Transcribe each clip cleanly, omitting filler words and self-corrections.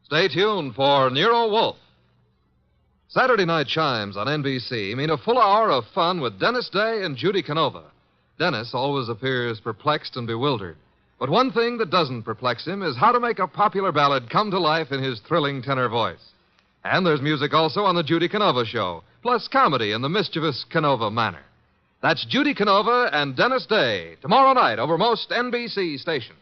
Stay tuned for Nero Wolfe. Saturday night chimes on NBC mean a full hour of fun with Dennis Day and Judy Canova. Dennis always appears perplexed and bewildered. But one thing that doesn't perplex him is how to make a popular ballad come to life in his thrilling tenor voice. And there's music also on the Judy Canova Show, plus comedy in the mischievous Canova manner. That's Judy Canova and Dennis Day, tomorrow night over most NBC stations.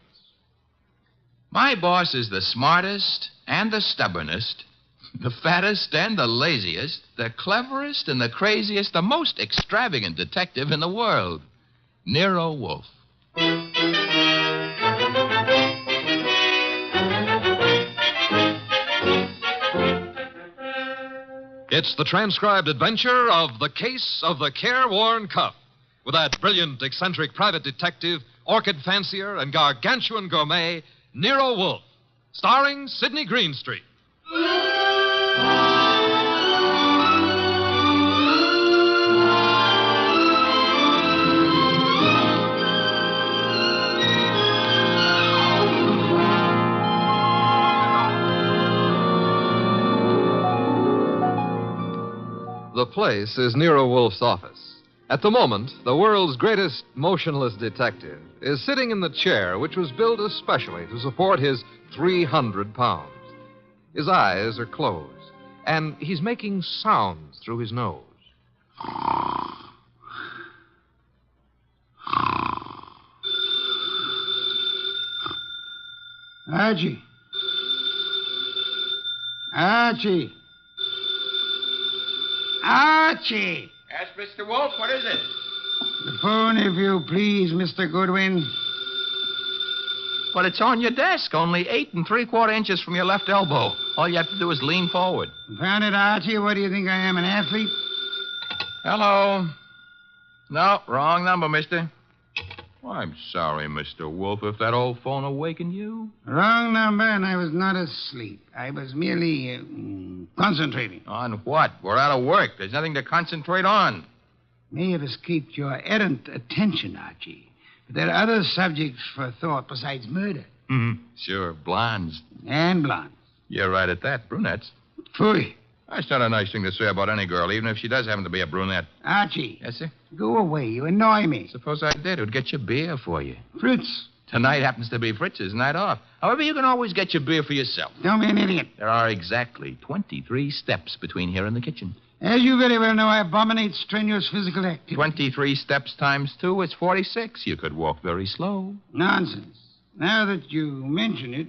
My boss is the smartest and the stubbornest, the fattest and the laziest, the cleverest and the craziest, the most extravagant detective in the world, Nero Wolfe. It's the transcribed adventure of The Case of the Careworn Cuff, with that brilliant, eccentric private detective, orchid fancier, and gargantuan gourmet, Nero Wolfe, starring Sidney Greenstreet. The place is Nero Wolfe's office. At the moment, the world's greatest motionless detective is sitting in the chair which was built especially to support his 300 pounds. His eyes are closed, and he's making sounds through his nose. Archie. Archie. Archie! Yes, Mr. Wolfe, what is it? The phone, if you please, Mr. Goodwin. But it's on your desk, only 8 3/4 inches from your left elbow. All you have to do is lean forward. Found it, Archie? What do you think I am, an athlete? Hello. No, wrong number, mister. Well, I'm sorry, Mr. Wolfe, if that old phone awakened you. Wrong number, and I was not asleep. I was merely concentrating. On what? We're out of work. There's nothing to concentrate on. May have escaped your errant attention, Archie. But there are other subjects for thought besides murder. Mm-hmm. Sure, blondes. And blondes. You're right at that. Brunettes. Phooey. That's not a nice thing to say about any girl, even if she does happen to be a brunette. Archie. Yes, sir? Go away. You annoy me. Suppose I did. Who'd get your beer for you? Fritz. Tonight happens to be Fritz's night off. However, you can always get your beer for yourself. Don't be an idiot. There are exactly 23 steps between here and the kitchen. As you very well know, I abominate strenuous physical activity. 23 steps times 2 is 46. You could walk very slow. Nonsense. Now that you mention it,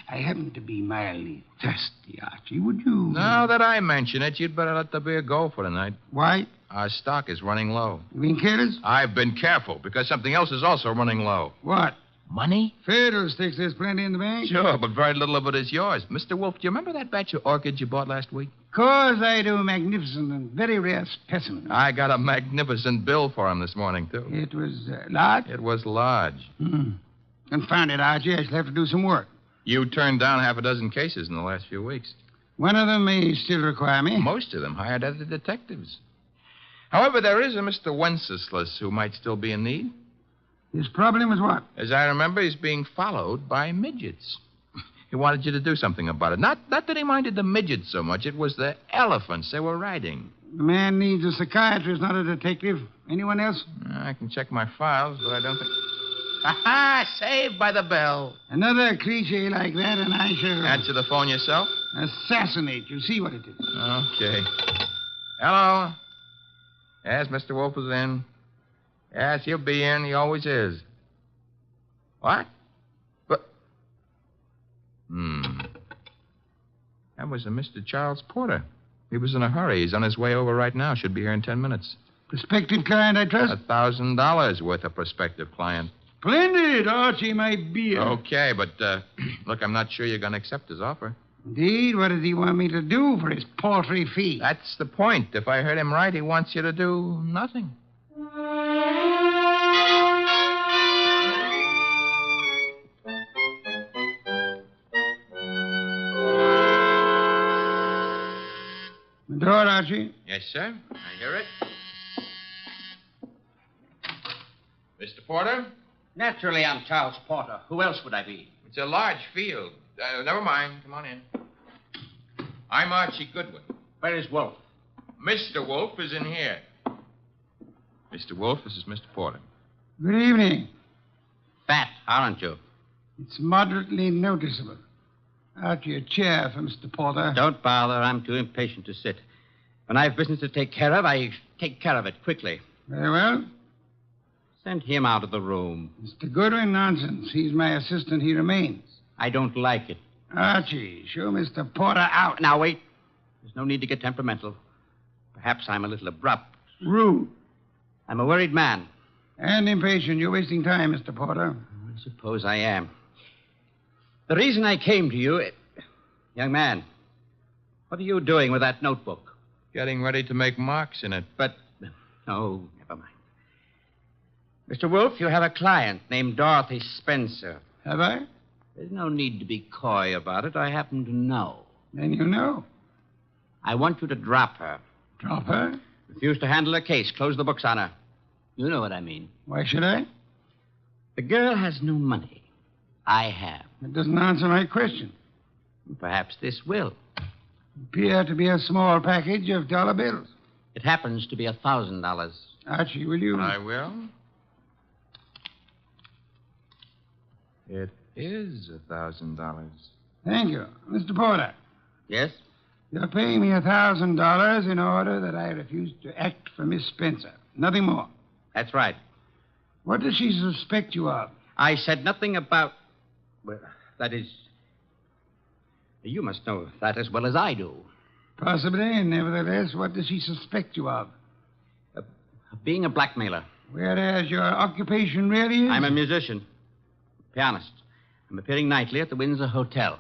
I happen to be mildly thirsty, Archie. Would you... Now that I mention it, you'd better let the beer go for tonight. Why? Our stock is running low. You being careless? I've been careful, because something else is also running low. What? Money? Fiddlesticks, there's plenty in the bank. Sure, but very little of it is yours. Mr. Wolfe, do you remember that batch of orchids you bought last week? Course I do. Magnificent and very rare specimen. I got a magnificent bill for him this morning, too. It was large? It was large. Confound it, Archie. I shall have to do some work. You turned down half a dozen cases in the last few weeks. One of them may still require me. Most of them hired other detectives. However, there is a Mr. Wenceslas who might still be in need. His problem is what? As I remember, he's being followed by midgets. He wanted you to do something about it. Not that he minded the midgets so much. It was the elephants they were riding. The man needs a psychiatrist, not a detective. Anyone else? I can check my files, but I don't think... Ha-ha! Saved by the bell. Another cliche like that, and I shall... Answer the phone yourself? Assassinate. You see what it is. Okay. Hello? Yes, Mr. Wolfe is in. Yes, he'll be in. He always is. What? But... That was a Mr. Charles Porter. He was in a hurry. He's on his way over right now. Should be here in 10 minutes. Prospective client, I trust? $1,000 worth of prospective client. Splendid, Archie, my beer. Okay, but, look, I'm not sure you're going to accept his offer. Indeed? What does he want me to do for his paltry fee? That's the point. If I heard him right, he wants you to do nothing. The door, Archie. Yes, sir. I hear it. Mr. Porter? Naturally, I'm Charles Porter. Who else would I be? It's a large field. Never mind. Come on in. I'm Archie Goodwin. Where is Wolfe? Mr. Wolfe is in here. Mr. Wolfe, this is Mr. Porter. Good evening. Fat, aren't you? It's moderately noticeable. Archie, a chair for Mr. Porter. Don't bother. I'm too impatient to sit. When I've business to take care of, I take care of it quickly. Very well. Send him out of the room. Mr. Goodwin, nonsense. He's my assistant. He remains. I don't like it. Archie, show Mr. Porter out. Now, wait. There's no need to get temperamental. Perhaps I'm a little abrupt. Rude. I'm a worried man. And impatient. You're wasting time, Mr. Porter. I suppose I am. The reason I came to you... Young man, what are you doing with that notebook? Getting ready to make marks in it. But... Oh, never mind. Mr. Wolfe, you have a client named Dorothy Spencer. Have I? There's no need to be coy about it. I happen to know. Then you know. I want you to drop her. Drop her? Refuse to handle her case. Close the books on her. You know what I mean. Why should I? The girl has no money. I have. That doesn't answer my question. Perhaps this will. Appear to be a small package of dollar bills. It happens to be $1,000. Archie, will you? I will. It is $1,000. Thank you. Mr. Porter, Yes? you're paying me $1,000 in order that I refuse to act for Miss Spencer. Nothing more. That's right. What does she suspect you of? I said nothing about... Well, that is... You must know that as well as I do. Possibly, and nevertheless, what does she suspect you of? Being a blackmailer. Whereas your occupation really is? I'm a musician. Pianist. I'm appearing nightly at the Windsor Hotel.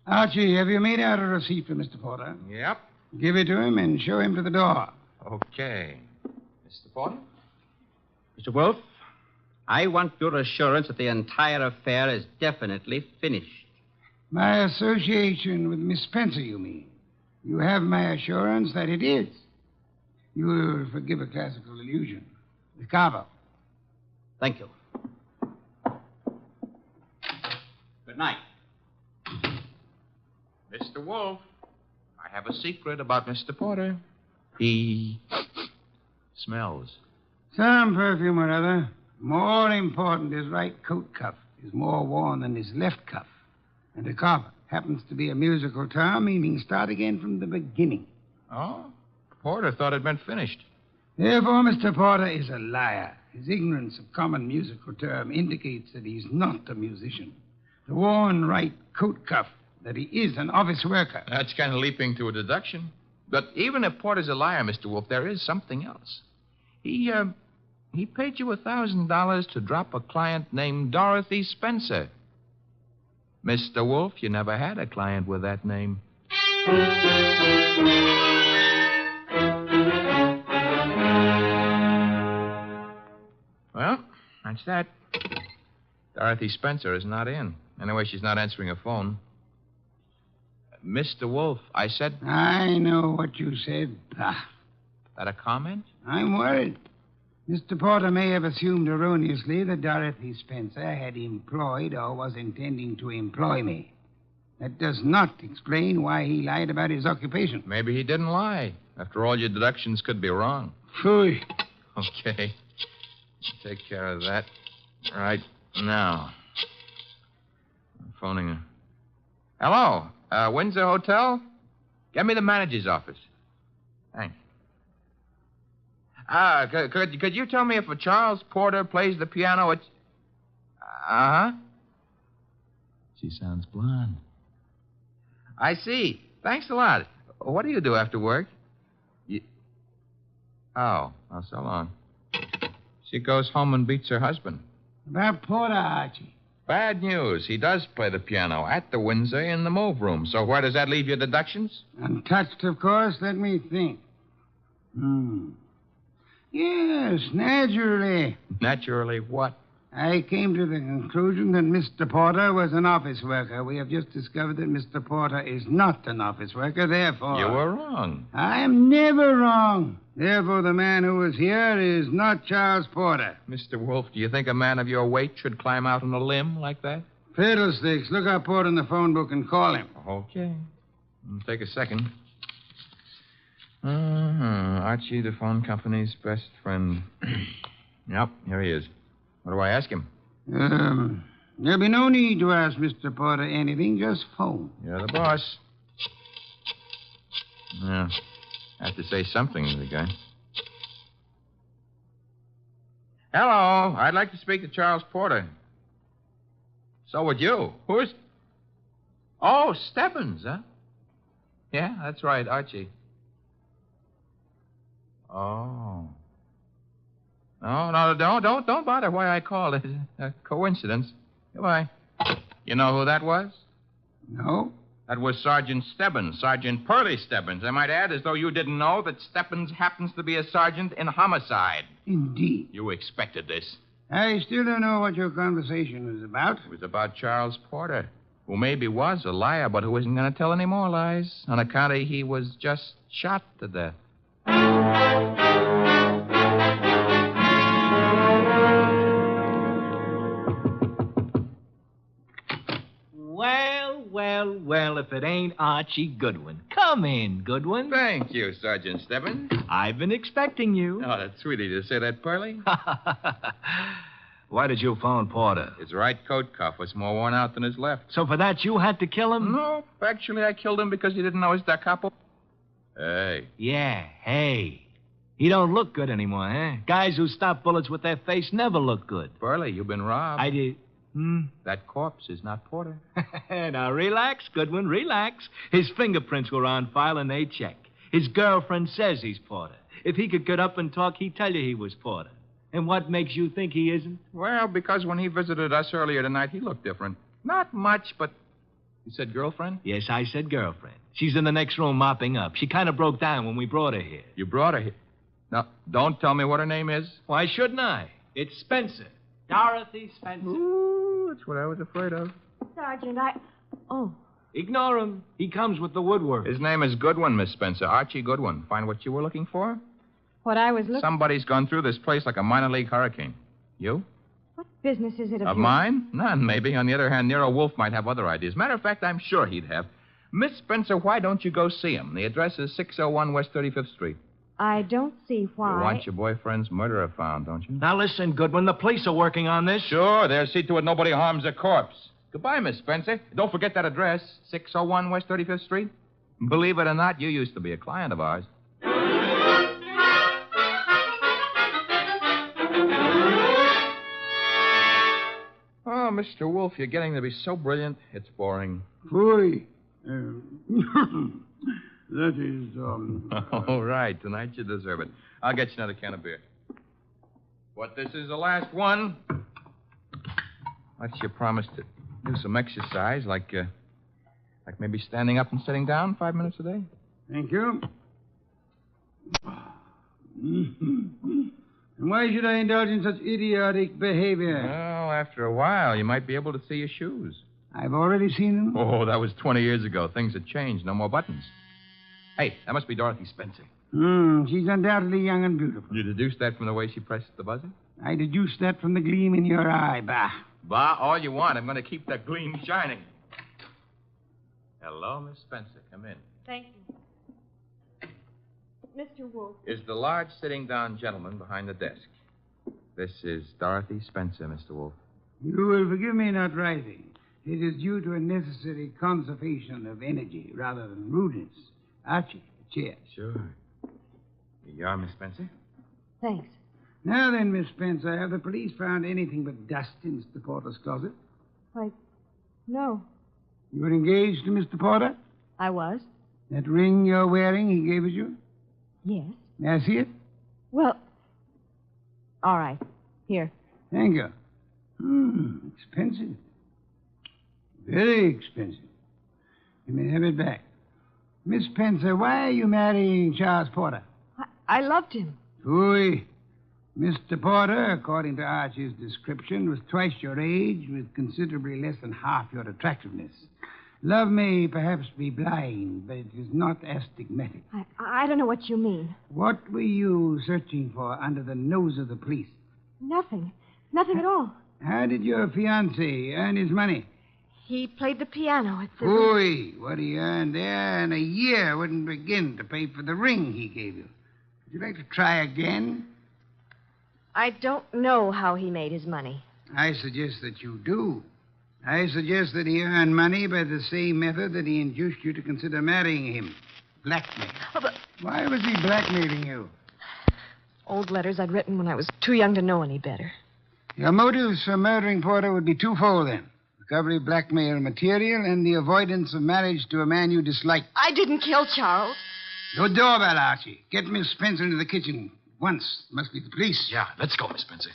Archie, have you made out a receipt for Mr. Porter? Yep. Give it to him and show him to the door. Okay. Mr. Porter? Mr. Wolfe, I want your assurance that the entire affair is definitely finished. My association with Miss Spencer, you mean? You have my assurance that it is. You will forgive a classical illusion. The carver. Thank you. Good night. Mr. Wolfe, I have a secret about Mr. Porter. He smells. Some perfume or other. More important, his right coat cuff is more worn than his left cuff. And a carver happens to be a musical term meaning start again from the beginning. Oh? Porter thought it meant finished. Therefore, Mr. Porter is a liar. His ignorance of common musical term indicates that he's not a musician. The worn right coat cuff, that he is an office worker. That's kind of leaping to a deduction. But even if Porter's a liar, Mr. Wolfe, there is something else. He paid you $1,000 to drop a client named Dorothy Spencer. Mr. Wolfe, you never had a client with that name. Well, that's that. Dorothy Spencer is not in. Anyway, she's not answering her phone. Mr. Wolfe, I said... I know what you said. That a comment? I'm worried. Mr. Porter may have assumed erroneously that Dorothy Spencer had employed or was intending to employ me. That does not explain why he lied about his occupation. Maybe he didn't lie. After all, your deductions could be wrong. Phooey. Okay. Take care of that right now. I'm phoning her. Hello, Windsor Hotel? Get me the manager's office. Thanks. Could you tell me if a Charles Porter plays the piano at... Uh-huh. She sounds blonde. I see. Thanks a lot. What do you do after work? Oh, so long. She goes home and beats her husband. About Porter, Archie. Bad news. He does play the piano at the Windsor in the move room. So where does that leave your deductions? Untouched, of course. Let me think. Yes, naturally. Naturally what? I came to the conclusion that Mr. Porter was an office worker. We have just discovered that Mr. Porter is not an office worker, therefore... You were wrong. I am never wrong. Therefore, the man who was here is not Charles Porter. Mr. Wolfe, do you think a man of your weight should climb out on a limb like that? Fiddlesticks. Look up Porter in the phone book and call him. Okay. Take a second. Archie, the phone company's best friend. Yep, here he is. What do I ask him? There'll be no need to ask Mr. Porter anything. Just phone. You're the boss. Yeah. Have to say something to the guy. Hello. I'd like to speak to Charles Porter. So would you. Who's... Oh, Stebbins, huh? Yeah, that's right, Archie. Oh. No, don't bother why I called. It's a coincidence. Goodbye. You know who that was? No? That was Sergeant Stebbins, Sergeant Pearlie Stebbins. I might add, as though you didn't know, that Stebbins happens to be a sergeant in homicide. Indeed. You expected this. I still don't know what your conversation was about. It was about Charles Porter, who maybe was a liar, but who isn't going to tell any more lies on account of he was just shot to death. Well, if it ain't Archie Goodwin. Come in, Goodwin. Thank you, Sergeant Stebbins. I've been expecting you. Oh, that's sweet of you to say that, Pearlie. Why did you phone Porter? His right coat cuff was more worn out than his left. So for that, you had to kill him? No, actually, I killed him because he didn't know his da capo. Hey. Yeah, hey. He don't look good anymore, eh? Guys who stop bullets with their face never look good. Pearlie, you've been robbed. I did. That corpse is not Porter. Now, relax, Goodwin, relax. His fingerprints were on file and they check. His girlfriend says he's Porter. If he could get up and talk, he'd tell you he was Porter. And what makes you think he isn't? Well, because when he visited us earlier tonight, he looked different. Not much, but... You said girlfriend? Yes, I said girlfriend. She's in the next room mopping up. She kind of broke down when we brought her here. You brought her here? Now, don't tell me what her name is. Why shouldn't I? It's Spencer. Dorothy Spencer. Ooh, that's what I was afraid of. Sergeant, Oh. Ignore him. He comes with the woodwork. His name is Goodwin, Miss Spencer. Archie Goodwin. Find what you were looking for? What I was looking... Somebody's gone through this place like a minor league hurricane. You? What business is it of Of yours? mine? None, maybe. On the other hand, Nero Wolfe might have other ideas. Matter of fact, I'm sure he'd have. Miss Spencer, why don't you go see him? The address is 601 West 35th Street. I don't see why. You want your boyfriend's murderer found, don't you? Now listen, Goodwin, the police are working on this. Sure, they'll see to it nobody harms a corpse. Goodbye, Miss Spencer. Don't forget that address, 601 West 35th Street. Believe it or not, you used to be a client of ours. Oh, Mr. Wolfe, you're getting to be so brilliant, it's boring. Boy. That is, All right, tonight you deserve it. I'll get you another can of beer. But this is the last one. Unless you promise to do some exercise, like maybe standing up and sitting down 5 minutes a day. Thank you. And why should I indulge in such idiotic behavior? Well, after a while, you might be able to see your shoes. I've already seen them. Oh, that was 20 years ago. Things had changed. No more buttons. Hey, that must be Dorothy Spencer. She's undoubtedly young and beautiful. You deduced that from the way she pressed the buzzer? I deduced that from the gleam in your eye, bah. Bah, all you want. I'm going to keep that gleam shining. Hello, Miss Spencer. Come in. Thank you. Mr. Wolfe. Is the large sitting down gentleman behind the desk. This is Dorothy Spencer, Mr. Wolfe. You will forgive me not writing. It is due to a necessary conservation of energy rather than rudeness. Archie, a chair. Sure. Here you are, Miss Spencer. Thanks. Now then, Miss Spencer, have the police found anything but dust in Mr. Porter's closet? Why, no. You were engaged to Mr. Porter? I was? That ring you're wearing, he gave it you? Yes. May I see it? Well, all right. Here. Thank you. Expensive. Very expensive. You may have it back. Miss Spencer, why are you marrying Charles Porter? I loved him. Phooey. Mr. Porter, according to Archie's description, was twice your age with considerably less than half your attractiveness. Love may perhaps be blind, but it is not astigmatic. I don't know what you mean. What were you searching for under the nose of the police? Nothing. Nothing at all. How did your fiancé earn his money? He played the piano at the... Ooh, what he earned there in a year wouldn't begin to pay for the ring he gave you. Would you like to try again? I don't know how he made his money. I suggest that you do. I suggest that he earned money by the same method that he induced you to consider marrying him. Blackmail. Oh, but Why was he blackmailing you? old letters I'd written when I was too young to know any better. Your motives for murdering Porter would be twofold, then. Recovery of blackmail material and the avoidance of marriage to a man you dislike. I didn't kill Charles. No doorbell, Archie. Get Miss Spencer into the kitchen. Once. Must be the police. Yeah, let's go, Miss Spencer.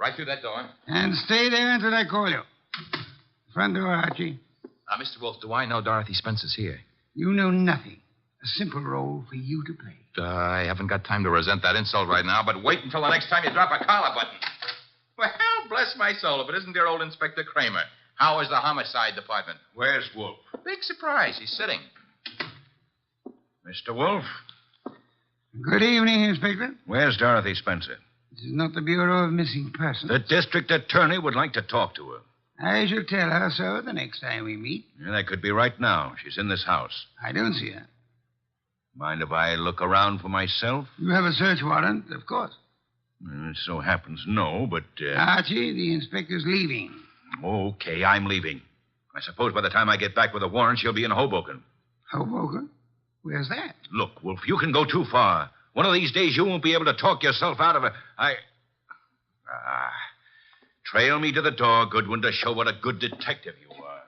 Right through that door. And stay there until I call you. Front door, Archie. Mr. Wolfe, do I know Dorothy Spencer's here? You know nothing. A simple role for you to play. I haven't got time to resent that insult right now, but wait until the next time you drop a collar button. Well, bless my soul, if it isn't dear old Inspector Kramer. How is the homicide department? Where's Wolfe? Big surprise. He's sitting. Mr. Wolfe? Good evening, Inspector. Where's Dorothy Spencer? This is not the Bureau of Missing Persons. The district attorney would like to talk to her. I shall tell her so the next time we meet. Yeah, that could be right now. She's in this house. I don't see her. Mind if I look around for myself? You have a search warrant, of course. It so happens no, but... Archie, the inspector's leaving. Okay, I'm leaving. I suppose by the time I get back with a warrant, she'll be in Hoboken. Hoboken? Where's that? Look, Wolf, you can go too far. One of these days you won't be able to talk yourself out of it. Trail me to the door, Goodwin, to show what a good detective you are.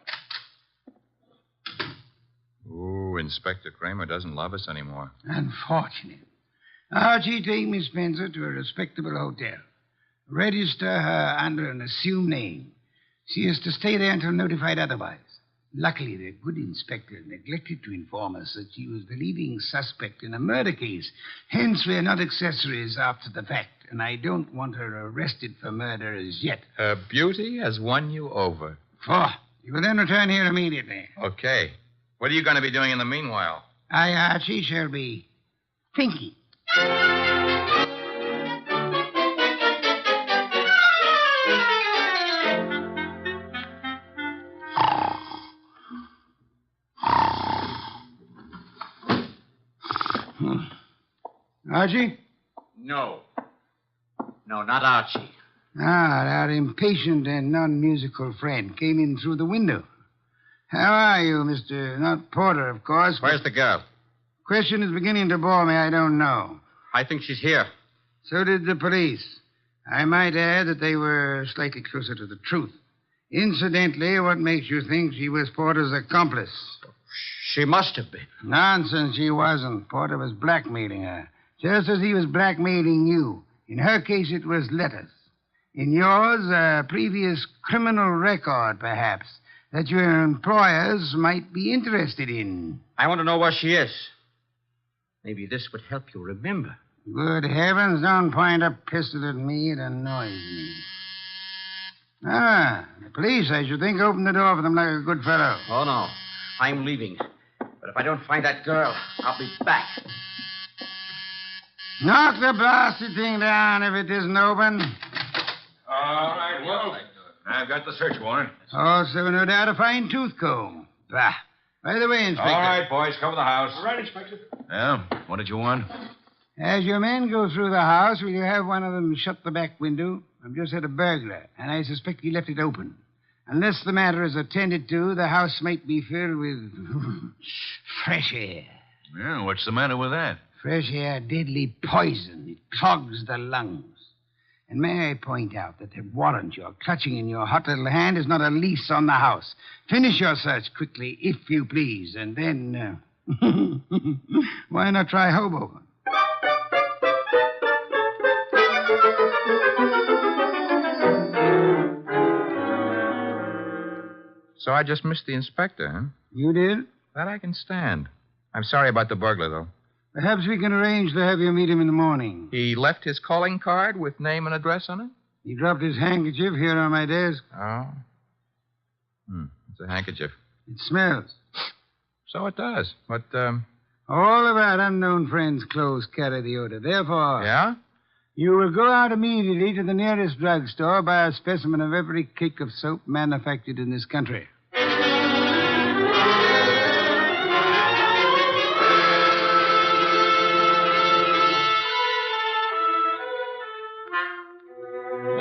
Ooh, Inspector Kramer doesn't love us anymore. Unfortunate. Archie, take Miss Spencer to a respectable hotel. Register her under an assumed name. She is to stay there until notified otherwise. Luckily, the good inspector neglected to inform us that she was the leading suspect in a murder case. Hence, we are not accessories after the fact, and I don't want her arrested for murder as yet. Her beauty has won you over. You will then return here immediately. Okay. What are you going to be doing in the meanwhile? I, Archie, shall be thinking. Archie? No. No, not Archie. Our impatient and non-musical friend came in through the window. How are you, Mr. Not Porter, of course. Where's the girl? Question is beginning to bore me. I don't know. I think she's here. So did the police. I might add that they were slightly closer to the truth. Incidentally, what makes you think she was Porter's accomplice? She must have been. Nonsense, she wasn't. Porter was blackmailing her, just as he was blackmailing you. In her case, it was letters. In yours, a previous criminal record, perhaps, that your employers might be interested in. I want to know where she is. Maybe this would help you remember. Good heavens, don't point a pistol at me. It annoys me. The police, I should think, opened the door for them like a good fellow. Oh, no. I'm leaving. But if I don't find that girl, I'll be back. Knock the blasted thing down if it isn't open. All right, Wolf. I've got the search warrant. Also, no doubt, a fine tooth comb. Bah. By the way, Inspector. All right, boys, cover the house. All right, Inspector. Yeah, what did you want? As your men go through the house, will you have one of them shut the back window? I've just had a burglar, and I suspect he left it open. Unless the matter is attended to, the house might be filled with fresh air. Yeah, what's the matter with that? Fresh air, deadly poison. It clogs the lungs. And may I point out that the warrant you're clutching in your hot little hand is not a lease on the house. Finish your search quickly, if you please, and then, why not try Hoboken? So I just missed the inspector, huh? You did? That I can stand. I'm sorry about the burglar, though. Perhaps we can arrange to have you meet him in the morning. He left his calling card with name and address on it? He dropped his handkerchief here on my desk. Oh. It's a handkerchief. It smells. So it does. But, All of our unknown friends' clothes carry the odor. Therefore, yeah? you will go out immediately to the nearest drugstore, buy a specimen of every cake of soap manufactured in this country.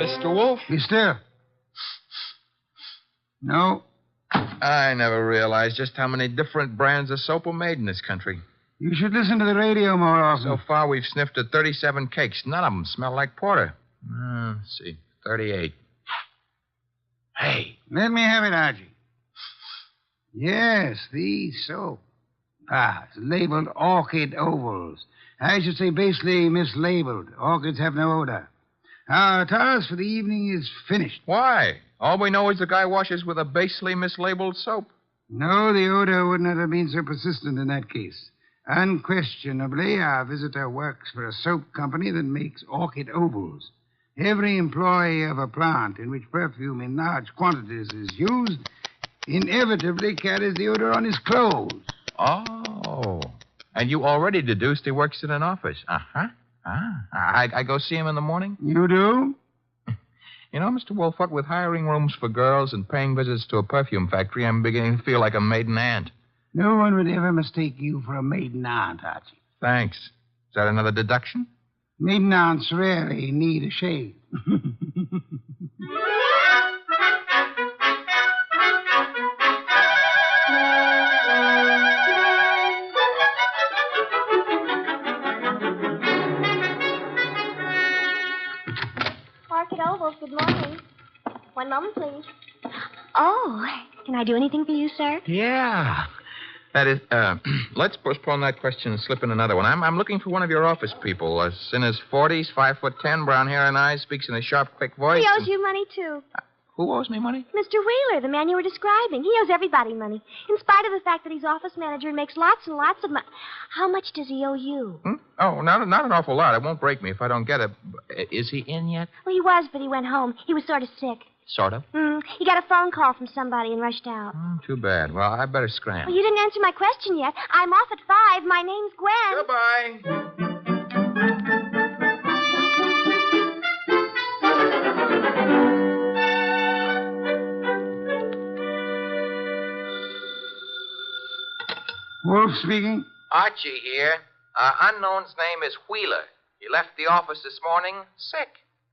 Mr. Wolfe? Be still. No. I never realized just how many different brands of soap are made in this country. You should listen to the radio more often. So far, we've sniffed at 37 cakes. None of them smell like porter. Let's see. 38. Hey. Let me have it, Archie. Yes, the soap. It's labeled orchid ovals. I should say basically mislabeled. Orchids have no odor. Our task for the evening is finished. Why? All we know is the guy washes with a basely mislabeled soap. No, the odor would not have been so persistent in that case. Unquestionably, our visitor works for a soap company that makes orchid ovals. Every employee of a plant in which perfume in large quantities is used inevitably carries the odor on his clothes. Oh. And you already deduced he works in an office. Uh-huh. I go see him in the morning? You do? You know, Mr. Wolfe, what with hiring rooms for girls and paying visits to a perfume factory, I'm beginning to feel like a maiden aunt. No one would ever mistake you for a maiden aunt, Archie. Thanks. Is that another deduction? Maiden aunts rarely need a shave. Orchid Ovals, good morning. One moment, please. Oh, can I do anything for you, sir? Yeah. That is, let's postpone that question and slip in another one. I'm looking for one of your office people. In his 40s, 5'10", brown hair and eyes, speaks in a sharp, quick voice. He owes you money, too. Who owes me money? Mr. Wheeler, the man you were describing. He owes everybody money, in spite of the fact that he's office manager and makes lots and lots of money. How much does he owe you? Oh, not an awful lot. It won't break me if I don't get it. Is he in yet? Well, he was, but he went home. He was sort of sick. Sort of. He got a phone call from somebody and rushed out. Too bad. Well, I better scram. Well, you didn't answer my question yet. I'm off at 5. My name's Gwen. Goodbye. Wolfe speaking. Archie here. Unknown's name is Wheeler. He left the office this morning sick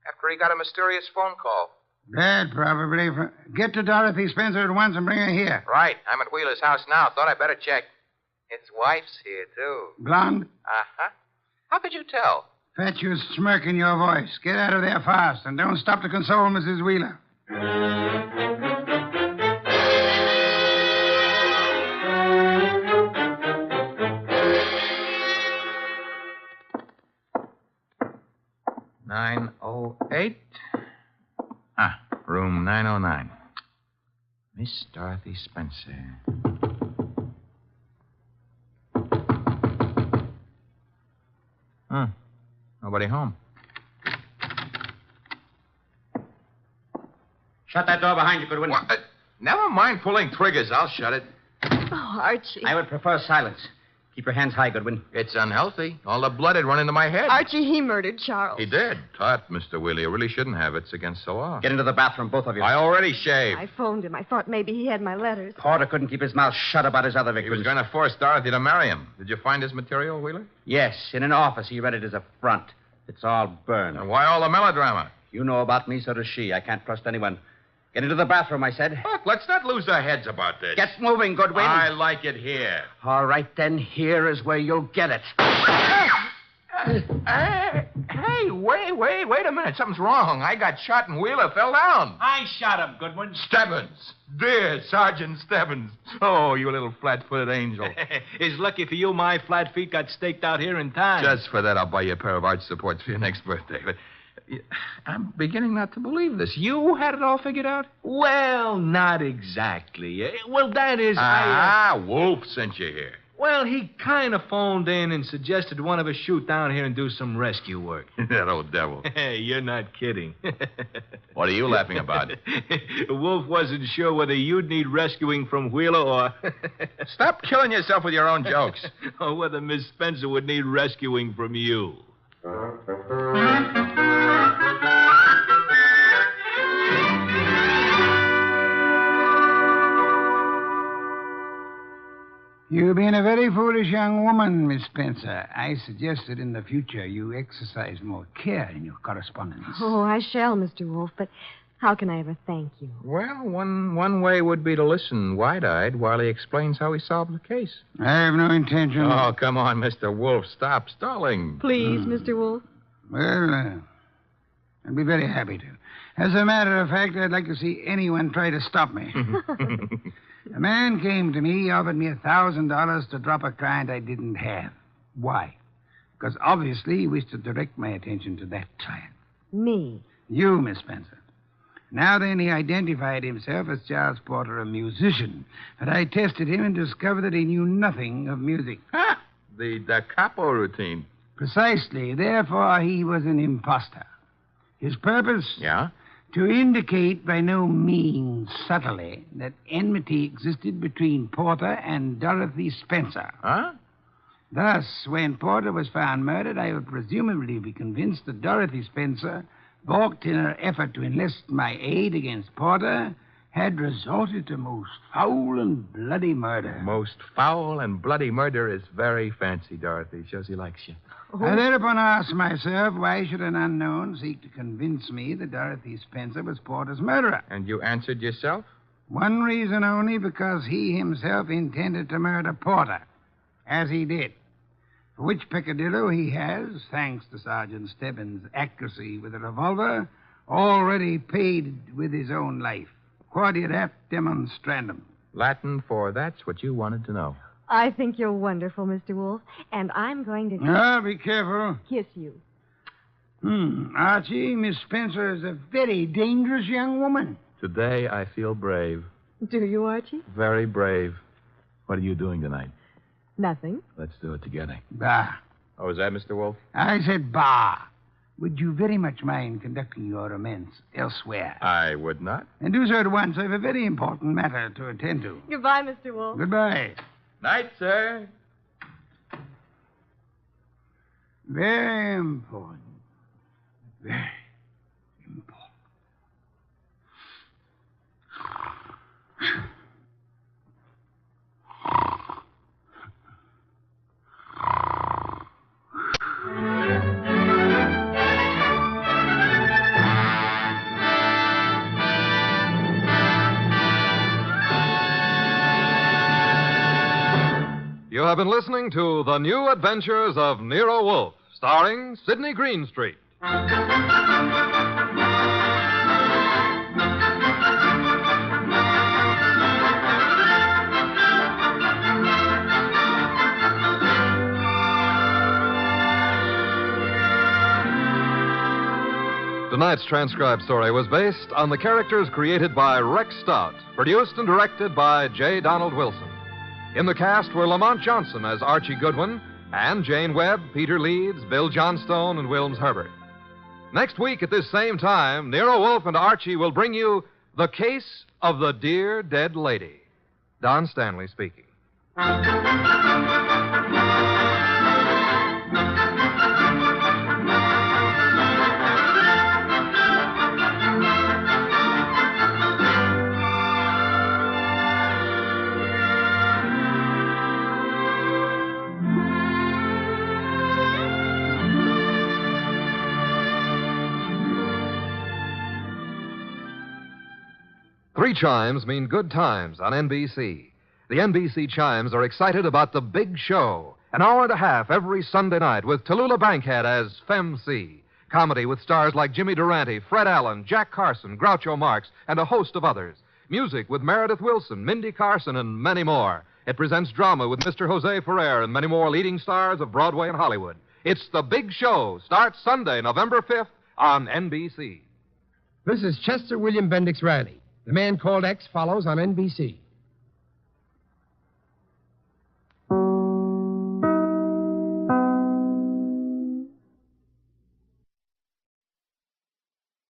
after he got a mysterious phone call. Bad, probably. Get to Dorothy Spencer at once and bring her here. Right. I'm at Wheeler's house now. Thought I'd better check. His wife's here, too. Blonde? Uh-huh. How could you tell? Fatuous smirk in your voice. Get out of there fast, and don't stop to console Mrs. Wheeler. Room 909. Miss Dorothy Spencer. Nobody home. Shut that door behind you, Goodwin. What? Never mind pulling triggers. I'll shut it. Oh, Archie. I would prefer silence. Keep your hands high, Goodwin. It's unhealthy. All the blood had run into my head. Archie, he murdered Charles. He did. Tut, Mr. Wheeler. You really shouldn't have. It's against the law. Get into the bathroom, both of you. I already shaved. I phoned him. I thought maybe he had my letters. Porter couldn't keep his mouth shut about his other He victims. was going to force Dorothy to marry him. Did you find his material, Wheeler? Yes, in an office. He read it as a front. It's all burned. And why all the melodrama? You know about me, so does she. I can't trust anyone. Get into the bathroom, I said. Look, let's not lose our heads about this. Get moving, Goodwin. I like it here. All right, then. Here is where you'll get it. Hey, wait a minute. Something's wrong. I got shot and Wheeler fell down. I shot him, Goodwin. Stebbins. Dear Sergeant Stebbins. Oh, you little flat-footed angel. It's lucky for you my flat feet got staked out here in time. Just for that, I'll buy you a pair of arch supports for your next birthday. But I'm beginning not to believe this. You had it all figured out? Well, not exactly. Well, that is, Wolfe sent you here. Well, he kind of phoned in and suggested one of us shoot down here and do some rescue work. That old devil. Hey, you're not kidding. What are you laughing about? Wolf wasn't sure whether you'd need rescuing from Wheeler or... Stop killing yourself with your own jokes. Or whether Miss Spencer would need rescuing from you. You've been a very foolish young woman, Miss Spencer. I suggest that in the future you exercise more care in your correspondence. Oh, I shall, Mr. Wolfe, but how can I ever thank you? Well, one way would be to listen wide-eyed while he explains how he solved the case. I have no intention. Oh, come on, Mr. Wolfe. Stop stalling. Please, Mr. Wolfe. Well, I'd be very happy to. As a matter of fact, I'd like to see anyone try to stop me. A man came to me, offered me $1,000 to drop a client I didn't have. Why? Because obviously he wished to direct my attention to that client. Me. You, Miss Spencer. Now then, he identified himself as Charles Porter, a musician. But I tested him and discovered that he knew nothing of music. Ha! The da capo routine. Precisely. Therefore, he was an imposter. His purpose? Yeah? To indicate by no means subtly that enmity existed between Porter and Dorothy Spencer. Huh? Thus, when Porter was found murdered, I would presumably be convinced that Dorothy Spencer, balked in her effort to enlist my aid against Porter, had resorted to most foul and bloody murder. Most foul and bloody murder is very fancy, Dorothy. Shows he likes you. I thereupon asked myself, why should an unknown seek to convince me that Dorothy Spencer was Porter's murderer? And you answered yourself? One reason only, because he himself intended to murder Porter, as he did. For which peccadillo he has, thanks to Sergeant Stebbins' accuracy with a revolver, already paid with his own life. Quodirat demonstrandum. Latin for that's what you wanted to know. I think you're wonderful, Mr. Wolfe, and I'm going to Ah, be careful. kiss you. Archie, Miss Spencer is a very dangerous young woman. Today I feel brave. Do you, Archie? Very brave. What are you doing tonight? Nothing. Let's do it together. Bah. Oh, is that Mr. Wolfe? I said bah. Would you very much mind conducting your romance elsewhere? I would not. And do so at once. I have a very important matter to attend to. Goodbye, Mr. Wolfe. Goodbye. Night, sir. Very important. Very important. You have been listening to The New Adventures of Nero Wolfe, starring Sidney Greenstreet. Tonight's transcribed story was based on the characters created by Rex Stout, produced and directed by J. Donald Wilson. In the cast were Lamont Johnson as Archie Goodwin, and Jane Webb, Peter Leeds, Bill Johnstone, and Wilms Herbert. Next week at this same time, Nero Wolfe and Archie will bring you The Case of the Dear Dead Lady. Don Stanley speaking. Three chimes mean good times on NBC. The NBC chimes are excited about the big show, an hour and a half every Sunday night with Tallulah Bankhead as Femme C. Comedy with stars like Jimmy Durante, Fred Allen, Jack Carson, Groucho Marx, and a host of others. Music with Meredith Wilson, Mindy Carson, and many more. It presents drama with Mr. Jose Ferrer and many more leading stars of Broadway and Hollywood. It's The Big Show. Starts Sunday, November 5th on NBC. This is Chester William Bendix Riley. The Man Called X follows on NBC.